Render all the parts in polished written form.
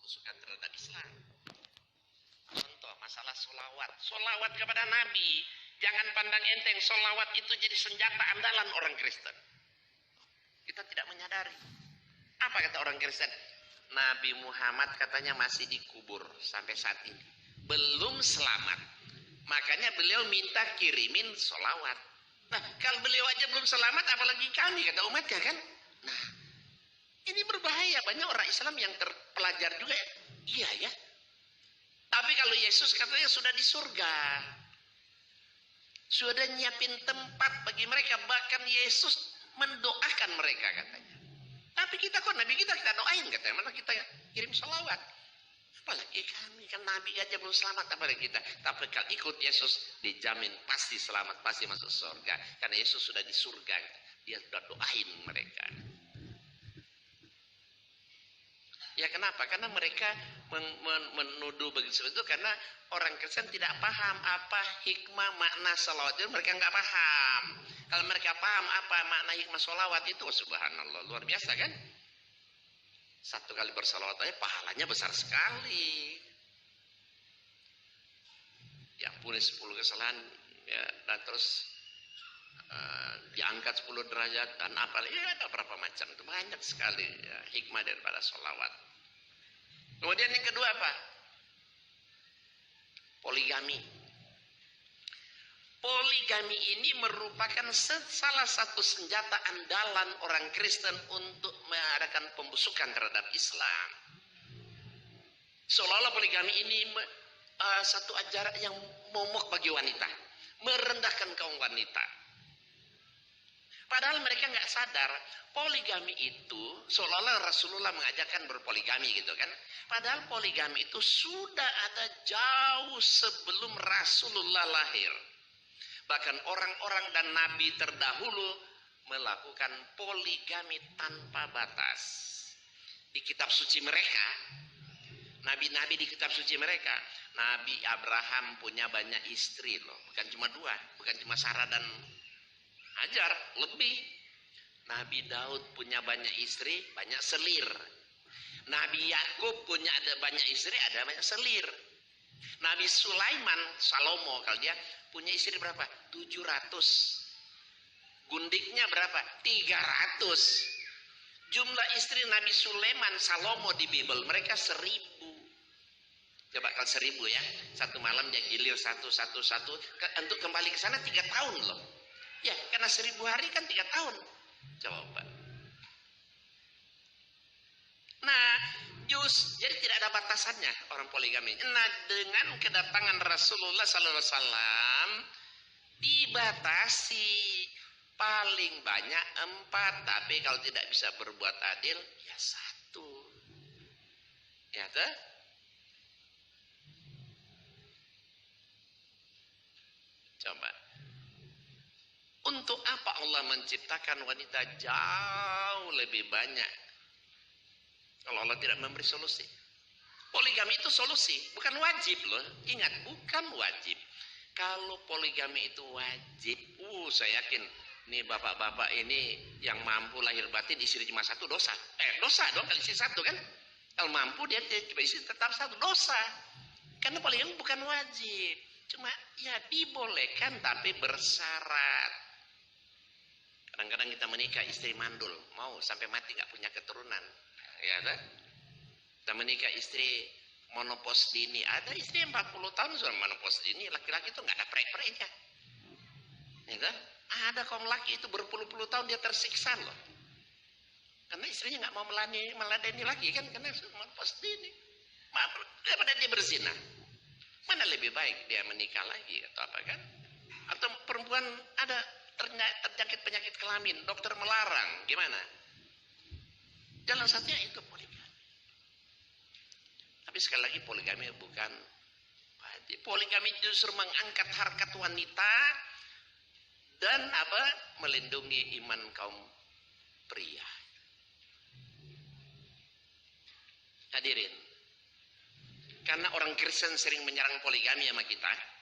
pembusukan terhadap Islam. Contoh masalah solawat. Solawat kepada Nabi. Jangan pandang enteng. Solawat itu jadi senjata andalan orang Kristen. Kita tidak menyadari. Apa kata orang Kristen? Nabi Muhammad katanya masih dikubur sampai saat ini. Belum selamat. Makanya beliau minta kirimin solawat. Nah, kalau beliau aja belum selamat, apalagi kami, kata umatnya kan? Nah, ini berbahaya. Banyak orang Islam yang terpelajar juga. Iya ya. Tapi kalau Yesus katanya sudah di surga. Sudah nyiapin tempat bagi mereka. Bahkan Yesus mendoakan mereka katanya. Tapi kita kok, Nabi kita doain katanya. Mana kita kirim salawat. Apalagi kami, kan Nabi aja belum selamat, apalagi kita. Tapi kalau ikut Yesus, dijamin pasti selamat, pasti masuk surga. Karena Yesus sudah di surga. Dia sudah doain mereka. Ya kenapa? Karena mereka menuduh begitu itu karena orang Kristen tidak paham apa hikmah makna salawat itu, mereka nggak paham. Kalau mereka paham apa makna hikmah salawat itu, subhanallah, luar biasa kan? Satu kali bersalawat aja pahalanya besar sekali. Diampuni 10 kesalahan ya, dan terus diangkat 10 derajat dan apalagi ya, ada berapa macam itu, banyak sekali ya, hikmah daripada sholawat. Kemudian yang kedua apa? Poligami. Poligami ini merupakan salah satu senjata andalan orang Kristen untuk mengadakan pembusukan terhadap Islam. Seolah-olah poligami ini satu ajaran yang momok bagi wanita, merendahkan kaum wanita. Padahal mereka nggak sadar poligami itu seolah-olah Rasulullah mengajarkan berpoligami gitu kan. Padahal poligami itu sudah ada jauh sebelum Rasulullah lahir. Bahkan orang-orang dan nabi terdahulu melakukan poligami tanpa batas. Di kitab suci mereka, nabi-nabi di kitab suci mereka, Nabi Abraham punya banyak istri loh, bukan cuma 2, bukan cuma Sarah dan Hajar, lebih. Nabi Daud punya banyak istri, banyak selir. Nabi Yakub punya ada banyak istri, ada banyak selir. Nabi Sulaiman, Salomo kalau dia punya istri berapa? 700. Gundiknya berapa? 300. Jumlah istri Nabi Sulaiman, Salomo di Bible mereka 1000. Coba kalau 1000 ya, satu malam dia gilir satu. Untuk kembali ke sana 3 tahun loh. Ya, karena 1000 hari kan 3 tahun. Coba. Nah, jadi tidak ada batasannya orang poligami. Nah, dengan kedatangan Rasulullah SAW dibatasi paling banyak 4. Tapi kalau tidak bisa berbuat adil, ya 1. Ya tuh. Coba. Untuk apa Allah menciptakan wanita jauh lebih banyak kalau Allah tidak memberi solusi? Poligami itu solusi, bukan wajib loh. Ingat, bukan wajib. Kalau poligami itu wajib, saya yakin nih bapak-bapak ini yang mampu lahir batin istri cuma 1 dosa. Dosa dong kalau istri 1 kan? Kalau mampu dia cuma istri tetap 1 dosa. Karena poligami bukan wajib. Cuma ya dibolehkan tapi bersyarat. Kadang-kadang kita menikah istri mandul, mau sampai mati nggak punya keturunan, ya kan? Kita menikah istri monopos dini, ada istri 40 tahun sudah monopos dini, laki-laki itu nggak ada pre-nya, ya kan? Ada kaum laki itu berpuluh-puluh tahun dia tersiksa loh, karena istrinya nggak mau meladeni lagi kan, karena monopos dini. Daripada dia berzina, mana lebih baik dia menikah lagi atau apa kan? Atau perempuan ada terjangkit penyakit kelamin, dokter melarang, gimana? Jalan satunya itu poligami. Tapi sekali lagi poligami bukan wajib. Poligami justru mengangkat harkat wanita dan apa? Melindungi iman kaum pria. Hadirin, karena orang Kristen sering menyerang poligami sama kita.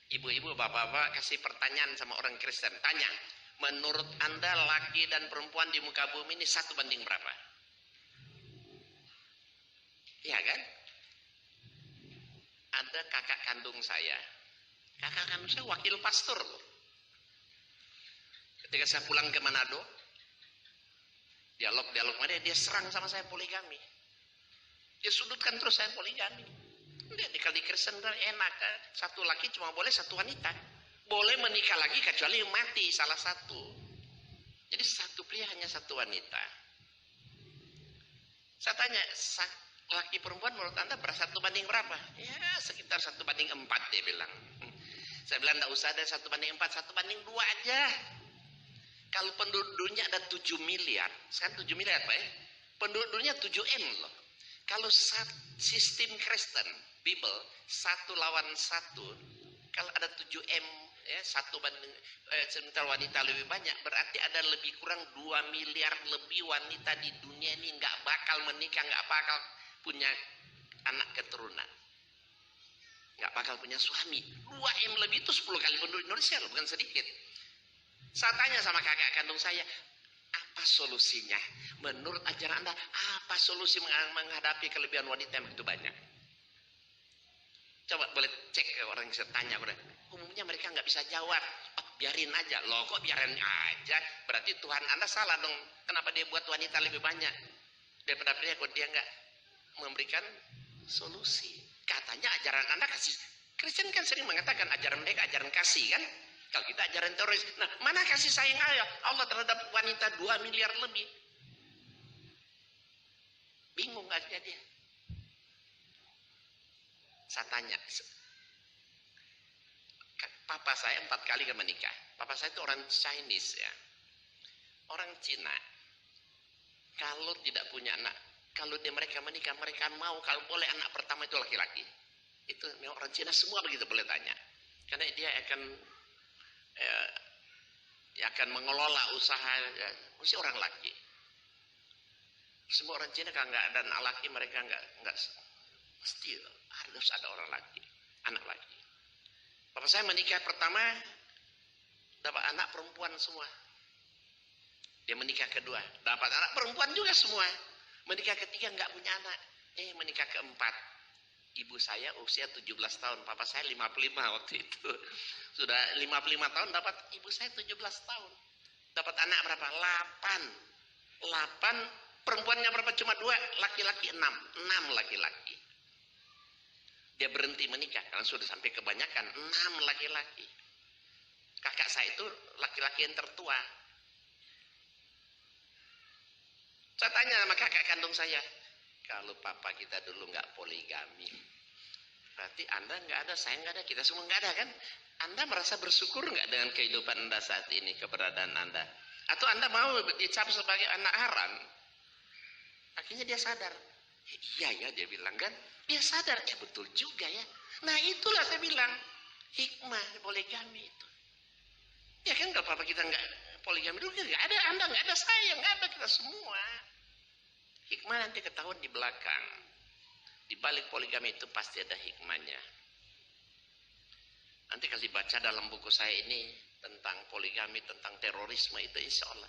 Ibu-ibu, bapak-bapak kasih pertanyaan sama orang Kristen. Tanya, menurut Anda laki dan perempuan di muka bumi ini 1 banding berapa? Ya kan? Ada kakak kandung saya. Kakak kandung saya wakil pastor loh. Ketika saya pulang ke Manado, dialog mana dia serang sama saya poligami. Dia sudutkan terus saya poligami. Dia di Kristen enak kan? Satu laki cuma boleh satu wanita. Boleh menikah lagi kecuali mati salah satu. Jadi satu pria hanya satu wanita. Saya tanya, laki perempuan menurut Anda satu banding berapa? Ya sekitar 1/4 dia bilang. Saya bilang tidak usah ada 1/4, 1/2 aja. Kalau penduduknya ada 7 miliar, sekarang 7 miliar Pak ya? Penduduknya 7M loh. Kalau sistem Kristen, Bible, 1 lawan 1, kalau ada 7M, ya, sementara wanita lebih banyak, berarti ada lebih kurang 2 miliar lebih wanita di dunia ini nggak bakal menikah, nggak bakal punya anak keturunan, nggak bakal punya suami. 2M lebih itu 10 kali penduduk Indonesia loh, bukan sedikit. Saya tanya sama kakak kandung saya, apa solusinya? Menurut ajaran Anda, apa solusi menghadapi kelebihan wanita yang begitu banyak? Coba boleh cek ke orang yang saya tanya. Umumnya mereka nggak bisa jawab. Oh, biarin aja. Loh kok biarin aja? Berarti Tuhan Anda salah dong. Kenapa dia buat wanita lebih banyak daripada pria? Kok dia nggak memberikan solusi? Katanya ajaran Anda kasih. Kristen kan sering mengatakan ajaran mereka ajaran kasih kan? Kalau kita ajaran teroris. Nah, mana kasih sayang Allah terhadap wanita 2 miliar lebih? Bingung akhirnya dia. Saya tanya, papa saya 4 kali menikah. Papa saya itu orang Chinese ya, orang Cina. Kalau tidak punya anak, kalau mereka menikah, mereka mau kalau boleh anak pertama itu laki-laki. Itu orang Cina semua begitu, boleh tanya. Karena dia akan mengelola usaha, mesti orang laki. Semua orang Cina kalau nggak ada anak laki, mereka nggak mesti harus ada orang laki, anak laki. Bapak saya menikah pertama dapat anak perempuan semua. Dia menikah kedua dapat anak perempuan juga semua. Menikah ketiga nggak punya anak. Menikah keempat, ibu saya usia 17 tahun, papa saya 55 waktu itu. Sudah 55 tahun dapat ibu saya 17 tahun. Dapat anak berapa? 8. Perempuannya berapa? Cuma 2, laki-laki 6 laki-laki. Dia berhenti menikah karena sudah sampai kebanyakan 6 laki-laki. Kakak saya itu laki-laki yang tertua. Saya tanya sama kakak kandung saya, kalau papa kita dulu nggak poligami, berarti Anda nggak ada, saya nggak ada, kita semua nggak ada kan? Anda merasa bersyukur nggak dengan kehidupan Anda saat ini, keberadaan Anda? Atau Anda mau dicap sebagai anak haram? Akhirnya dia sadar. Iya ya, dia bilang kan, dia sadar, betul juga ya. Nah itulah saya bilang, hikmah poligami itu. Ya kan kalau papa kita nggak poligami dulu, nggak ada Anda, nggak ada saya, nggak ada kita semua. Hikmah nanti ketahuan di belakang. Di balik poligami itu pasti ada hikmahnya. Nanti kalau dibaca dalam buku saya ini tentang poligami, tentang terorisme itu insya Allah.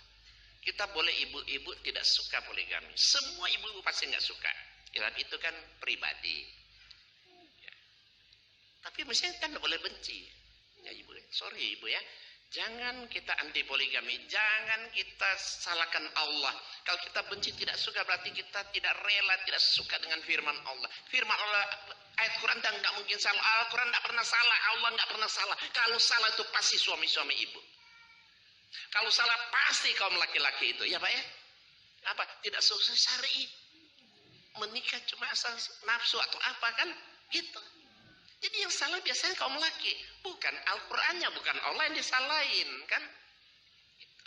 Kita boleh ibu-ibu tidak suka poligami. Semua ibu-ibu pasti nggak suka. Ya, itu kan pribadi. Ya. Tapi mestinya kan nggak boleh benci. Ya ibu, sorry ibu ya. Jangan kita anti poligami. Jangan kita salahkan Allah. Kalau kita benci tidak suka berarti kita tidak rela, tidak suka dengan firman Allah. Firman Allah, ayat Quran nggak mungkin salah. Al-Quran nggak pernah salah. Allah nggak pernah salah. Kalau salah itu pasti suami-suami ibu. Kalau salah pasti kaum laki-laki itu, ya Pak ya? Apa? Tidak sesuai syar'i. Menikah cuma asal nafsu atau apa kan? Gitu. Jadi yang salah biasanya kaum laki, bukan Al-Qur'annya, bukan Allah yang disalahin, kan? Gitu.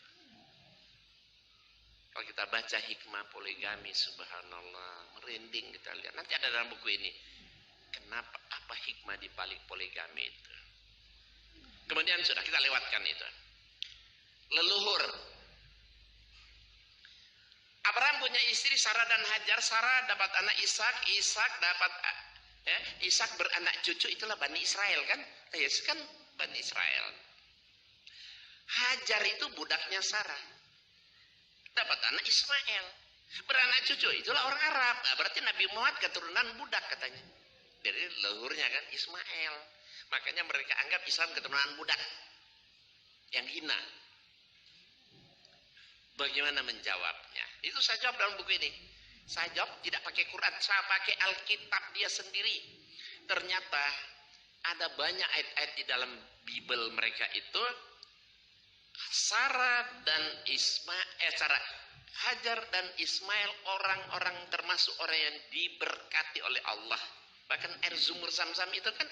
Kalau kita baca hikmah poligami, subhanallah, merinding kita lihat. Nanti ada dalam buku ini. Kenapa, apa hikmah di balik poligami itu? Kemudian sudah kita lewatkan itu. Leluhur. Abraham punya istri Sarah dan Hajar. Sarah dapat anak Ishak, Ishak dapat Ishak beranak cucu, itulah Bani Israel kan? Yesus kan Bani Israel. Hajar itu budaknya Sarah. Dapat anak Ismail. Beranak cucu, itulah orang Arab. Nah, berarti Nabi Muhammad keturunan budak katanya. Dari leluhurnya kan Ismail. Makanya mereka anggap Islam keturunan budak. Yang hina. Bagaimana menjawabnya? Itu saya jawab dalam buku ini. Saya jawab tidak pakai Quran, saya pakai Alkitab dia sendiri. Ternyata ada banyak ayat-ayat di dalam Bible mereka itu Sarah dan Sarah, Hajar dan Ismail orang-orang termasuk orang yang diberkati oleh Allah. Bahkan air sumur Zam-Zam itu kan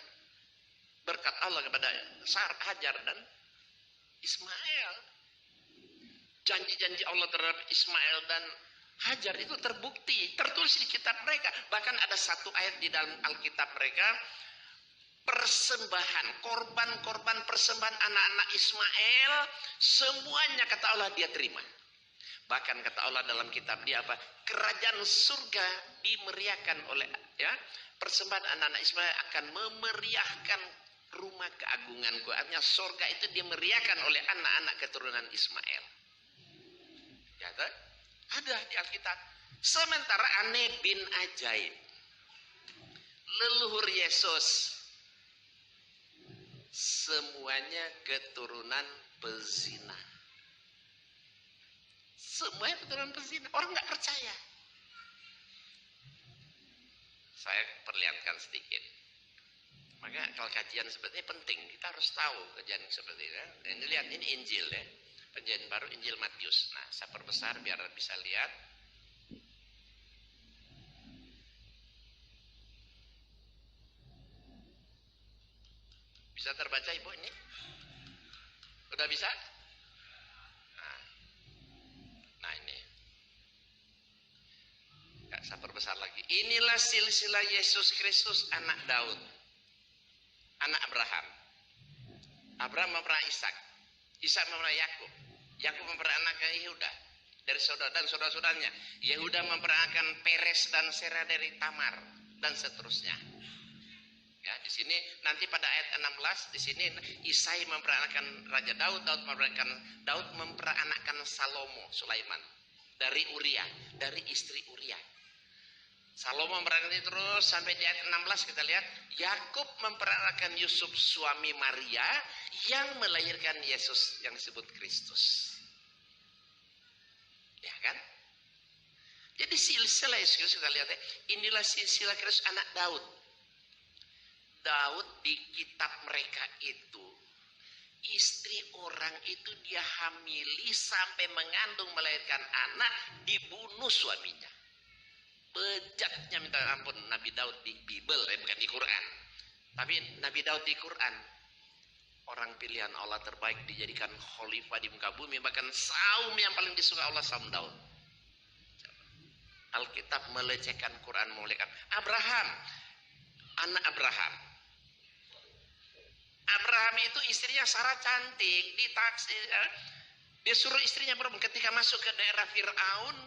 berkat Allah kepada Sarah, Hajar dan Ismail. Janji-janji Allah terhadap Ismail dan Hajar itu terbukti, tertulis di kitab mereka. Bahkan ada satu ayat di dalam Alkitab mereka, persembahan, korban-korban persembahan anak-anak Ismail, semuanya kata Allah dia terima. Bahkan kata Allah dalam kitab dia apa? Kerajaan surga dimeriahkan oleh persembahan anak-anak Ismail akan memeriahkan rumah keagunganku. Artinya surga itu dimeriahkan oleh anak-anak keturunan Ismail. Ya, ada di Alkitab. Sementara aneh bin ajaib, leluhur Yesus, semuanya keturunan pezina. Semuanya keturunan pezina. Orang nggak percaya. Saya perlihatkan sedikit. Maka kalau kajian seperti ini penting, kita harus tahu kajian seperti ini. Ini lihat, ini Injil ya. Perjanjian baru Injil Matius. Nah, saya perbesar biar bisa lihat. Bisa terbaca Ibu ini? Udah bisa? Nah ini. Gak, saya perbesar lagi. Inilah silsilah Yesus Kristus anak Daud. Anak Abraham. Abraham memperanak Ishak. Ishak memperanak Yakub. Yakub memperanakkan Yehuda dari saudara dan saudara-saudaranya. Yehuda memperanakkan Peres dan Serah dari Tamar dan seterusnya. Ya, di sini nanti pada ayat 16 di sini Isai memperanakkan Raja Daud, Daud memperanakkan Salomo, Sulaiman dari Uria, dari istri Uria. Salomo memperanakkan terus sampai di ayat 16 kita lihat Yakub memperanakkan Yusuf suami Maria yang melahirkan Yesus yang disebut Kristus. Ya kan? Jadi silsilah Yesus kita lihat ya, inilah silsilah Kristus anak Daud. Daud di kitab mereka itu istri orang itu dia hamili sampai mengandung melahirkan anak, dibunuh suaminya. Bejatnya minta ampun Nabi Daud di Bible, bukan di Quran. Tapi Nabi Daud di Quran orang pilihan Allah terbaik, dijadikan khalifah di muka bumi. Bahkan saum yang paling disuka Allah saum Daud. Alkitab melecehkan, Quran melecehkan. Abraham, anak Abraham. Abraham itu istrinya Sarah cantik, dia suruh istrinya perempuan ketika masuk ke daerah Fir'aun,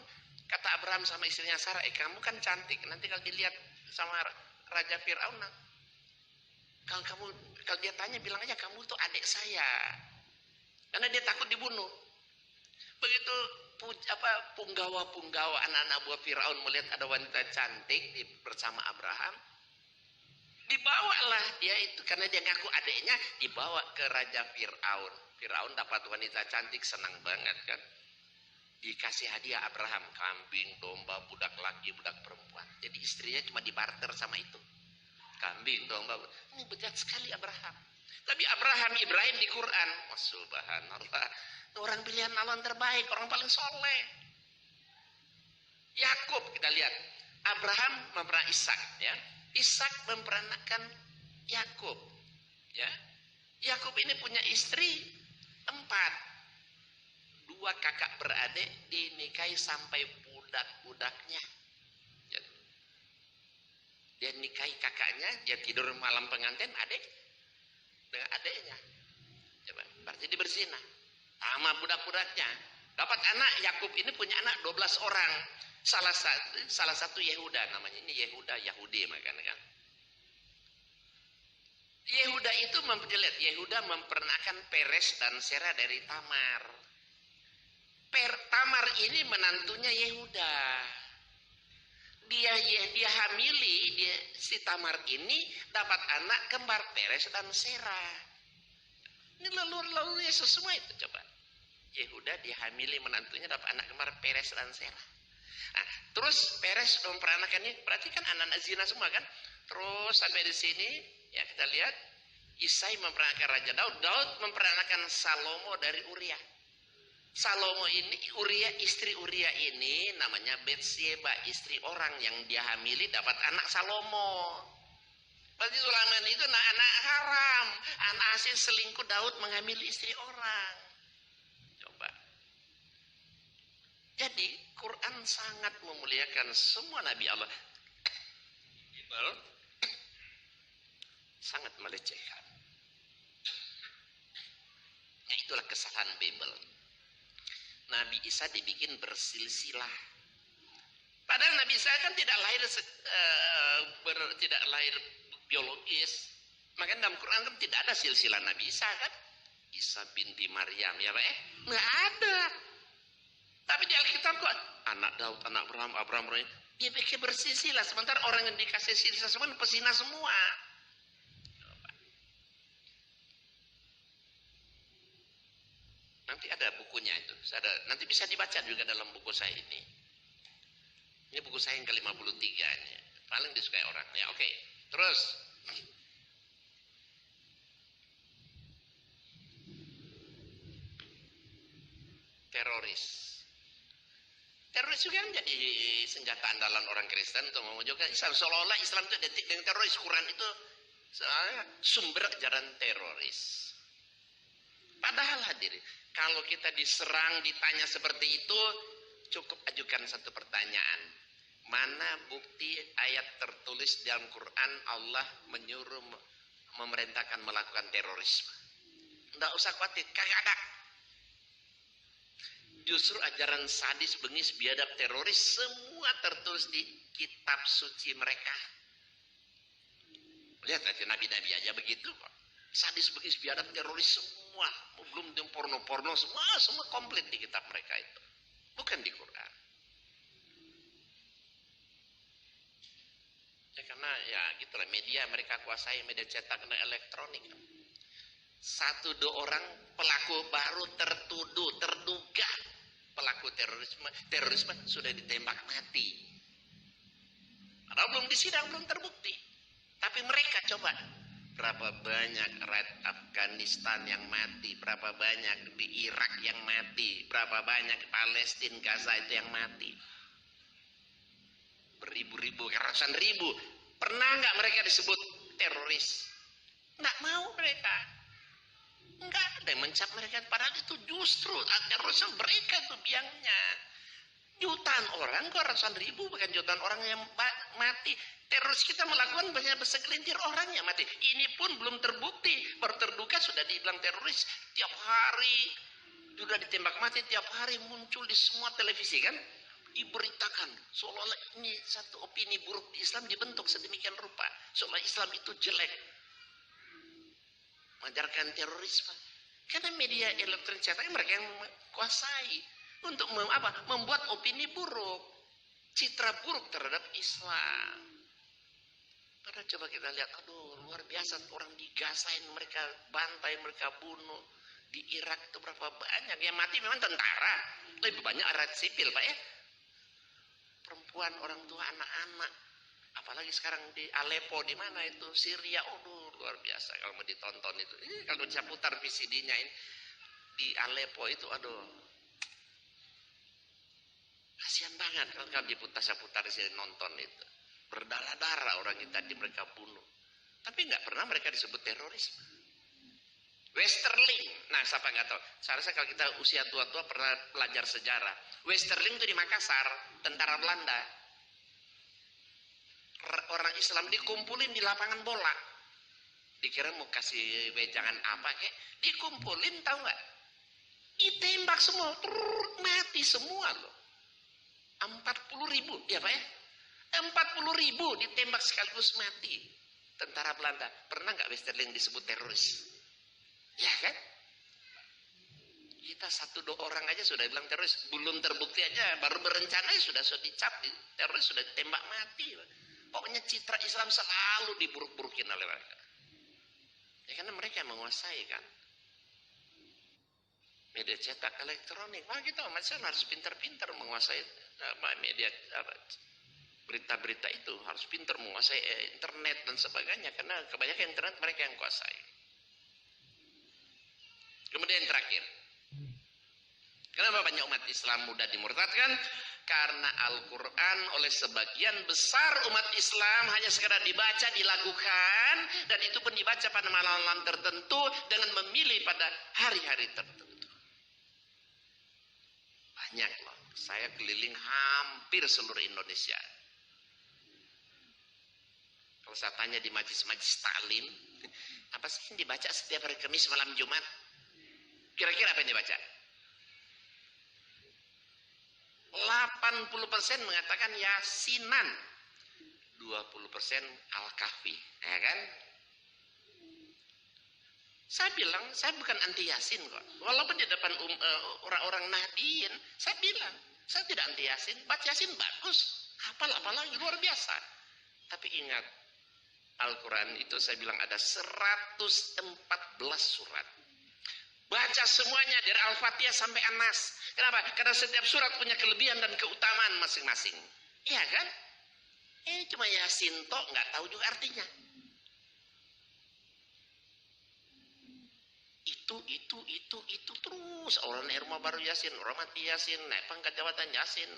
kata Abraham sama istrinya Sarah, kamu kan cantik, nanti kalau dilihat sama Raja Fir'aun, kalau dia tanya bilang aja kamu tuh adik saya, karena dia takut dibunuh. Begitu punggawa-punggawa anak-anak buah Fir'aun melihat ada wanita cantik bersama Abraham, dibawalah dia itu, karena dia ngaku adiknya, dibawa ke Raja Fir'aun. Fir'aun dapat wanita cantik, senang banget kan. Dikasih hadiah Abraham, kambing, domba, budak laki, budak perempuan. Jadi istrinya cuma dibarter sama itu. Kambing, domba. Ini bejat sekali Abraham. Tapi Ibrahim di Quran, oh, subhanallah, orang pilihan Allah yang terbaik, orang paling soleh. Yakub kita lihat, Abraham memperanakkan Ishak, ya. Ishak memperanakkan Yakub, ya. Yakub ini punya istri 4, 2 kakak beradik dinikahi sampai budak-budaknya. Dia nikahi kakaknya, dia tidur malam pengantin adik dengan adiknya. Coba, berarti dia berzina sama budak-budaknya. Dapat anak, Yakub ini punya anak 12 orang. Salah satu Yehuda namanya, ini Yahudi makanya kan. Yehuda itu Yehuda memperanakan Peres dan Serah dari Tamar. Tamar ini menantunya Yehuda. Dia hamili, si Tamar ini dapat anak kembar Peres dan Serah. Ini lalu Yesus semua itu coba. Yehuda dia hamili menantunya dapat anak kembar Peres dan Serah. Nah, terus Peres memperanakan ini, berarti kan anak-anak zina semua kan? Terus sampai di sini ya kita lihat Isai memperanakan Raja Daud, Daud memperanakan Salomo dari Uria. Salomo ini, istri Uria ini namanya Betsyeba, istri orang yang dia hamili dapat anak Salomo. Berarti Sulaiman itu anak haram, anak hasil selingkuh Daud mengambil istri orang. Coba. Jadi Quran sangat memuliakan semua Nabi Allah. Bible sangat melecehkan. Ya itulah kesalahan Bible. Nabi Isa dibikin bersilsilah. Padahal Nabi Isa kan tidak lahir biologis. Makanya dalam Quran kan tidak ada silsilah Nabi Isa kan? Isa binti Maryam ya Pak nggak ada. Tapi di Alkitab kok anak Daud, anak Abraham dia bikin bersilsilah. Sementara orang yang dikasih silsilah semua pesina semua. Nanti ada bukunya itu. Nanti bisa dibaca juga dalam buku saya ini. Ini buku saya yang ke-53 ini. Paling disukai orang. Ya oke. Terus. Teroris. Teroris juga menjadi senjata andalan orang Kristen untuk memojokkan Islam. Seolah-olah Islam itu identik dengan teroris. Quran itu sumber ajaran teroris. Padahal hadirin, kalau kita diserang, ditanya seperti itu, cukup ajukan satu pertanyaan. Mana bukti ayat tertulis dalam Quran Allah menyuruh memerintahkan melakukan terorisme? Tidak usah khawatir, kagak ada. Justru ajaran sadis, bengis, biadab, teroris semua tertulis di kitab suci mereka. Lihat aja nabi-nabi aja begitu kok. Sadis, bengis, biadab, teroris semua, belum porno-porno semua komplit di kitab mereka itu, bukan di Quran. Ya karena ya gitulah media mereka kuasai, media cetak dan elektronik. 1-2 orang pelaku baru terduga pelaku terorisme sudah ditembak mati. Padahal belum disidang, belum terbukti. Tapi mereka coba berapa banyak rakyat Afghanistan yang mati, berapa banyak di Irak yang mati, berapa banyak Palestina, Gaza itu yang mati. Beribu-ribu, ratusan ribu. Pernah nggak mereka disebut teroris? Nggak mau mereka. Nggak ada yang mencap mereka. Padahal itu justru terorisme mereka itu biangnya. Jutaan orang, kok ratusan ribu, bukan jutaan orang yang mati. Teroris kita melakukan banyak segelintir orang yang mati. Ini pun belum terbukti. Baru terduga sudah dibilang teroris. Tiap hari sudah ditembak mati, tiap hari muncul di semua televisi kan. Diberitakan seolah-olah ini satu opini buruk di Islam dibentuk sedemikian rupa. Seolah Islam itu jelek. Mengajarkan terorisme. Karena media elektronik cetak mereka yang kuasai. Untuk membuat opini buruk, citra buruk terhadap Islam. Padahal coba kita lihat, aduh luar biasa orang di Gaza ini mereka bantai, mereka bunuh. Di Irak itu berapa banyak yang mati memang tentara, lebih banyak rakyat sipil Pak ya. Perempuan, orang tua, anak-anak. Apalagi sekarang di Aleppo, di mana itu Syria, aduh luar biasa kalau mau ditonton itu. Ini kalau bisa putar VCD-nya ini di Aleppo itu, aduh. Kasihan banget kalau diputar-putar sini nonton itu. Berdarah-darah orang yang tadi mereka bunuh. Tapi nggak pernah mereka disebut terorisme. Westerling, nah siapa nggak tahu. Seharusnya kalau kita usia tua-tua pernah belajar sejarah. Westerling itu di Makassar, tentara Belanda. Orang Islam dikumpulin di lapangan bola. Dikira mau kasih wejangan apa kek? Dikumpulin tahu nggak? Ditembak semua, mati semua loh. 40.000 ya Pak ya, 40.000 ditembak sekaligus mati tentara Belanda. Pernah nggak Westerling disebut teroris? Ya kan? Kita 1-2 orang aja sudah bilang teroris, belum terbukti aja, baru berencana sudah dicap, teroris sudah ditembak mati. Pokoknya citra Islam selalu diburuk-burukin oleh mereka. Ya karena mereka yang menguasai kan. Media cetak elektronik. Wah kita masyarakat harus pintar-pintar menguasai media berita-berita itu, harus pintar menguasai internet dan sebagainya, karena kebanyakan internet mereka yang kuasai. Kemudian yang terakhir, kenapa banyak umat Islam mudah dimurtadkan? Karena Al-Quran oleh sebagian besar umat Islam hanya sekedar dibaca, dilakukan, dan itu pun dibaca pada malam-malam tertentu dengan memilih pada hari-hari tertentu. Banyak loh, saya keliling hampir seluruh Indonesia. Kalau saya tanya di majlis-majlis taklim, apa sih yang dibaca setiap hari Kamis malam Jumat? Kira-kira apa yang dibaca? 80% mengatakan Yasinan, 20% Al-Kahfi, ya kan? Saya bilang, saya bukan anti Yasin kok. Walaupun di depan orang-orang Nahdien, saya bilang, saya tidak anti Yasin. Baca Yasin bagus, hafal apalagi luar biasa. Tapi ingat, Al-Quran itu saya bilang ada 114 surat. Baca semuanya dari Al-Fatihah sampai An-Nas. Kenapa? Karena setiap surat punya kelebihan dan keutamaan masing-masing. Iya kan? Cuma Yasin toh nggak tahu juga artinya. Itu terus. Orang rumah baru Yasin, orang mati Yasin, naik pangkat jabatan Yasin.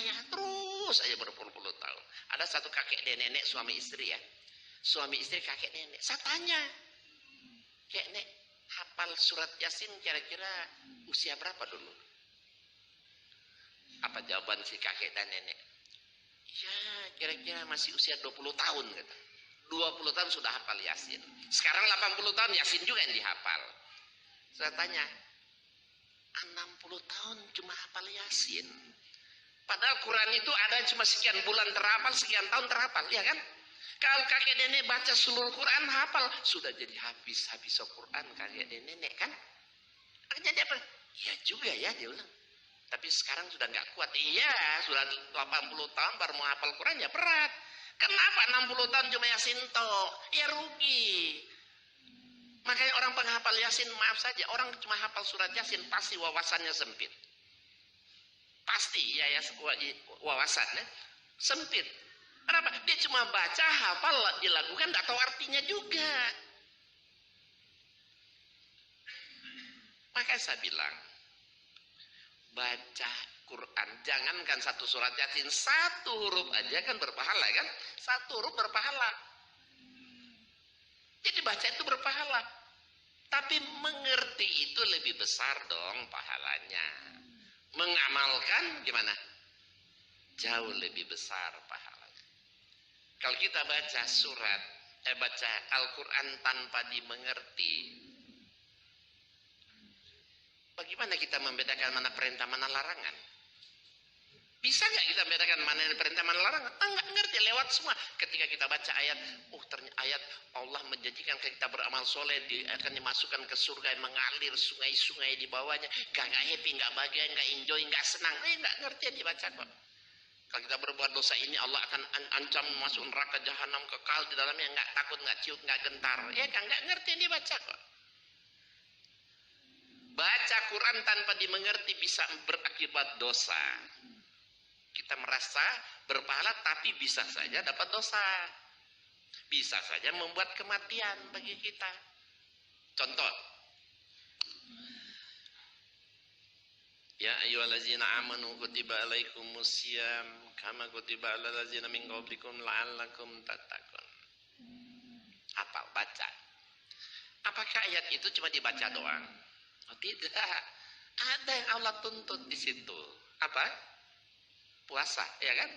Ya terus aja berpuluh-puluh tahun. Ada satu kakek dan nenek suami istri ya. Suami istri kakek nenek. Saya tanya, kakek nenek hafal surat Yasin kira-kira usia berapa dulu? Apa jawaban si kakek dan nenek? Ya kira-kira masih usia 20 tahun gitu. 20 tahun sudah hafal Yasin. Sekarang 80 tahun Yasin juga yang dihafal. Saya tanya, 60 tahun cuma hafal Yasin. Padahal Quran itu ada cuma sekian bulan terhafal, sekian tahun terhafal, ya kan? Kalau kakek nenek baca seluruh Quran hafal, sudah jadi habis Quran kakek nenek kan? Jadi apa? Iya juga ya dia bilang. Tapi sekarang sudah nggak kuat. Iya, sudah 80 tahun baru mau hafal Quran ya berat. Kenapa 60 tahun cuma Yasin toh? Ya rugi. Makanya orang penghafal Yasin, maaf saja, orang cuma hafal surat Yasin pasti wawasannya sempit. Pasti ya wawasannya sempit. Kenapa? Dia cuma baca, hafal, dilakukan, nggak tahu artinya juga. Makanya saya bilang, baca Quran, jangankan satu surat Yasin, satu huruf aja kan berpahala kan? Satu huruf berpahala. Jadi baca itu berpahala. Tapi mengerti itu lebih besar dong pahalanya. Mengamalkan gimana? Jauh lebih besar pahalanya. Kalau kita baca surat, baca Al-Quran tanpa dimengerti, bagaimana kita membedakan mana perintah, mana larangan? Bisa nggak kita membedakan mana yang perintah, mana larangan? Nggak ngerti, lewat semua. Ketika kita baca ayat, ternyata ayat Allah menjanjikan kita beramal soleh, akan dimasukkan ke surga yang mengalir sungai-sungai di bawahnya. Nggak happy, nggak bahagia, nggak enjoy, nggak senang. Nggak ngerti yang dibaca kok. Kalau kita berbuat dosa ini, Allah akan ancam masuk neraka jahanam kekal di dalamnya, nggak takut, nggak ciut, nggak gentar. Ya kan, nggak ngerti yang dibaca kok. Baca Quran tanpa dimengerti bisa berakibat dosa. Kita merasa berpahala tapi bisa saja dapat dosa. Bisa saja membuat kematian bagi kita. Contoh. Ya ayyuhallazina amanu kutiba alaikumusiyam kama kutiba alal ladzina min qablikum la'allakum tattaqun. Apa baca? Apakah ayat itu cuma dibaca doang? Oh, tidak. Ada yang Allah tuntut di situ. Apa? Puasa, ya kan?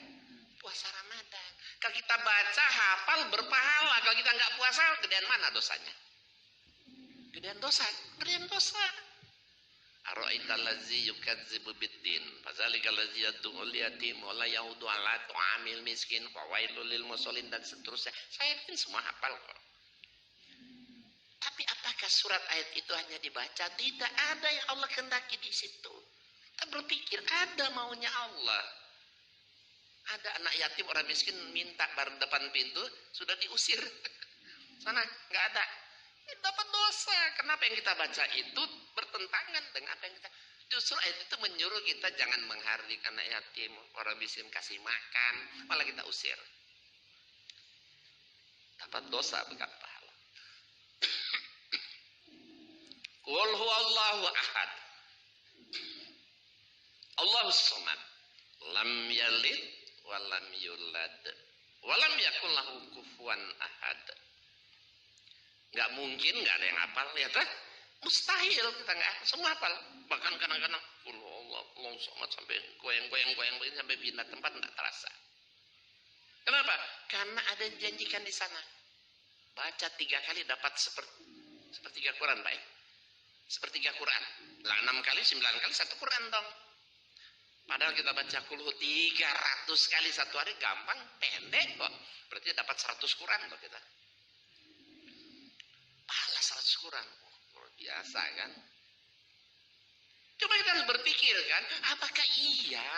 Puasa Ramadan. Kalau kita baca, hafal, berpahala. Kalau kita nggak puasa, gedean mana dosanya? Gedean dosa. Gedean dosa. Ara'aital ladzi yukadzibu biddin fadzalikal ladzi yad'ul yatim wa la yahudu 'ala ta'amil miskin wa wailul lil musallin dan seterusnya. Saya yakin semua hafal kok. Tapi apakah apakah surat ayat itu hanya dibaca? Tidak ada yang Allah kehendaki di situ. Kita berpikir ada maunya Allah. Ada anak yatim orang miskin minta bareng depan pintu, sudah diusir. Sana nggak ada. Dapat dosa. Kenapa yang kita baca itu bertentangan dengan apa yang kita... Justru ayat itu menyuruh kita jangan menghardik anak yatim, orang miskin kasih makan, malah kita usir. Dapat dosa bukan pahala. Qul huwallahu ahad. Allahus samad. Lam yalid wa lam yulad wa lam yakul lahu kufuwan ahad. Enggak mungkin enggak ada yang hafal, ya kan? Mustahil kita enggak semua hafal. Bahkan kadang-kadang Allah samad sampai goyang-goyang sampai pindah tempat enggak terasa. Kenapa? Karena ada yang janjikan di sana. Baca 3 kali dapat sepertiga Quran, baik. Sepertiga Quran. Lah 6 kali, 9 kali 1 Quran dong. Padahal kita baca kulhu 300 kali satu hari gampang, pendek kok. Berarti dapat 100 Quran loh kita. Pahala 100 Quran. Luar biasa kan? Coba kita harus berpikir kan, apakah iya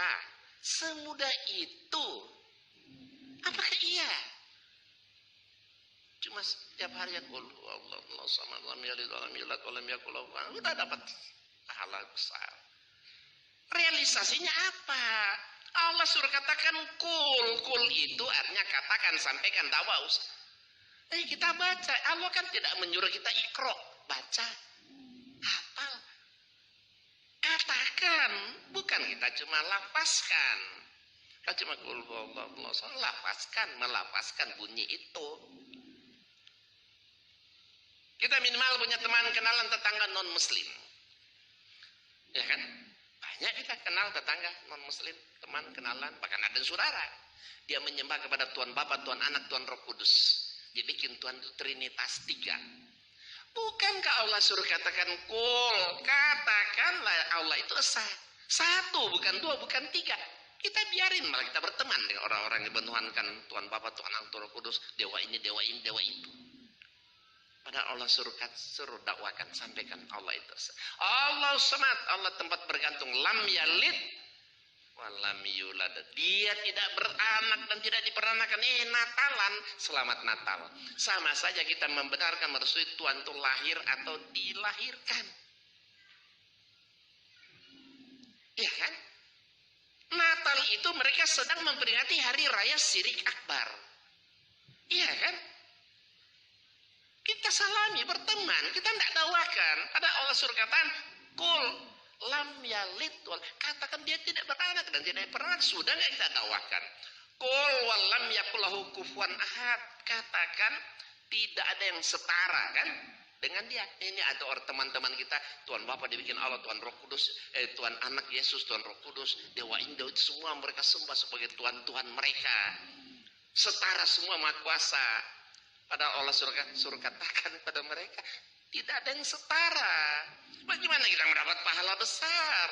semudah itu? Apakah iya? Cuma setiap hari ya Allah sama lam yalid wa lam yulad wa lam yakul lahu kufuwan ahad, udah dapat pahala besar. Realisasinya apa? Allah suruh katakan kul itu artinya katakan, sampaikan, dakwah. Kita baca. Allah kan tidak menyuruh kita ikro, baca, hafal, katakan, bukan kita cuma lafazkan. Kita cuma kul lafazkan, melafazkan bunyi itu. Kita minimal punya teman kenalan tetangga non muslim, ya kan? Banyak kita kenal tetangga non muslim, teman kenalan, bahkan ada saudara. Dia menyembah kepada Tuhan Bapa, Tuhan Anak, Tuhan Roh Kudus. Dia bikin Tuhan itu Trinitas 3. Bukankah Allah suruh katakan kul, katakanlah Allah itu esa. 1, bukan 2, bukan 3. Kita biarin, malah kita berteman dengan orang-orang yang menuhankan Tuhan Bapa, Tuhan Anak, Tuhan Roh Kudus, dewa ini, dewa itu. Padahal Allah suruh dakwakan, sampaikan Allah itu. Allah samad, Allah tempat bergantung. Lam yalid wa lam yulad. Dia tidak beranak dan tidak diperanakan. Natalan, selamat Natal. Sama saja kita membenarkan merestui Tuhan itu lahir atau dilahirkan. Iya kan? Natal itu mereka sedang memperingati hari raya Syirik Akbar. Iya kan? Kita salami, berteman, kita tidak dakwakan. Ada Allah suruh katakan kul lam yalid, katakan dia tidak beranak dan tidak pernah, sudah nggak kita dakwakan. Kul walam yakul lahu kufuwan ahad, katakan tidak ada yang setara kan dengan dia. Ini ada orang teman-teman kita, Tuhan Bapa dibikin Allah, Tuhan Roh Kudus, Tuhan Anak Yesus, Tuhan Roh Kudus, Dewa Indo, semua mereka sembah sebagai Tuhan-Tuhan mereka. Setara semua Maha Kuasa. Padahal Allah suruh katakan kepada mereka tidak ada yang setara. Bagaimana kita mendapat pahala besar?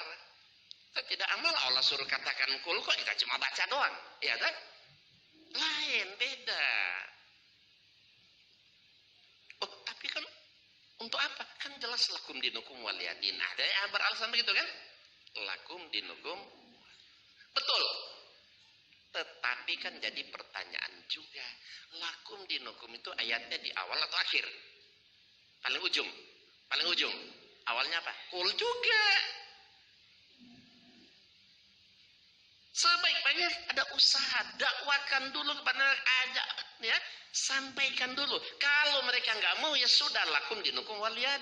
Kita tidak amal, Allah suruh katakan kul, kok kita cuma baca doang, ya kan? Lain, beda. Oh, tapi kan untuk apa? Kan jelas lakum dinukum waliyadin. Ada yang beralasan begitu kan? Lakum dinukum, betul. Tetapi kan jadi pertanyaan juga, lakum dinukum itu ayatnya di awal atau akhir? Paling ujung. Awalnya apa? Kul juga. Sebaik-baiknya ada usaha, dakwakan dulu kepada ajak, ya, sampaikan dulu. Kalau mereka nggak mau, ya sudah, lakum dinukum waliyadin.